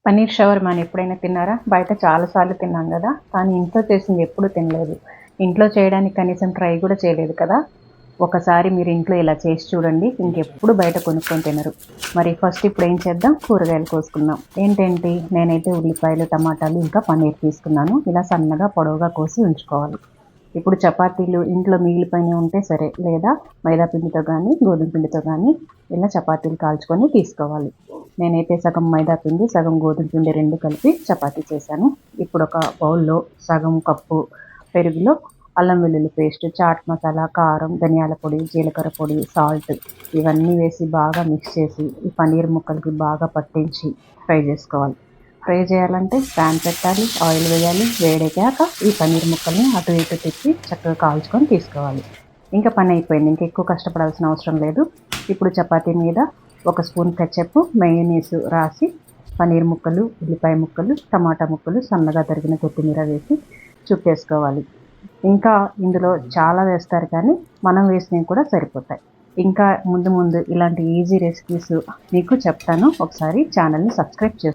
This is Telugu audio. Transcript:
పన్నీర్ షవర్మా అని ఎప్పుడైనా తిన్నారా? బయట చాలాసార్లు తిన్నాం కదా, కానీ ఇంట్లో చేసింది ఎప్పుడు తినలేదు. ఇంట్లో చేయడానికి కనీసం ట్రై కూడా చేయలేదు కదా. ఒకసారి మీరు ఇంట్లో ఇలా చేసి చూడండి, ఇంకెప్పుడు బయట కొనుక్కొని తినరు. మరి ఫస్ట్ ఇప్పుడు ఏం చేద్దాం, కూరగాయలు కోసుకుందాం. ఏంటేంటి, నేనైతే ఉల్లిపాయలు, టమాటాలు, ఇంకా పన్నీర్ తీసుకున్నాను. ఇలా సన్నగా పొడవుగా కోసి ఉంచుకోవాలి. ఇప్పుడు చపాతీలు ఇంట్లో మిగిలిపోయిన ఉంటే సరే, లేదా మైదా పిండితో కానీ గోధుమ పిండితో కానీ ఇలా చపాతీలు కాల్చుకొని తీసుకోవాలి. నేనైతే సగం మైదా పిండి, సగం గోధుమ పిండి రెండు కలిపి చపాతీ చేశాను. ఇప్పుడు ఒక బౌల్లో సగం కప్పు పెరుగులో అల్లం వెల్లుల్లి పేస్ట్, చాట్ మసాలా, కారం, ధనియాల పొడి, జీలకర్ర పొడి, సాల్ట్ ఇవన్నీ వేసి బాగా మిక్స్ చేసి ఈ పన్నీర్ ముక్కలకి బాగా పట్టించి ఫ్రై చేసుకోవాలి. ఫ్రై చేయాలంటే ప్యాన్ పెట్టాలి, ఆయిల్ వేయాలి. వేడెక్కాక ఈ పన్నీర్ ముక్కల్ని అటు ఇటు తిప్పి చక్కగా కాల్చుకొని తీసుకోవాలి. ఇంకా పని అయిపోయింది, ఇంకా ఎక్కువ కష్టపడాల్సిన అవసరం లేదు. ఇప్పుడు చపాతీ మీద ఒక స్పూన్ కెచప్, మయోనీస్ రాసి పన్నీర్ ముక్కలు, ఉల్లిపాయ ముక్కలు, టమాటా ముక్కలు, సన్నగా తరిగిన కొత్తిమీర వేసి చుట్టేసుకోవాలి. ఇంకా ఇందులో చాలా వేస్తారు, కానీ మనం వేసినవి కూడా సరిపోతాయి. ఇంకా ముందు ముందు ఇలాంటి ఈజీ రెసిపీస్ మీకు చెప్తాను. ఒకసారి ఛానల్ని సబ్స్క్రైబ్ చేసుకోండి.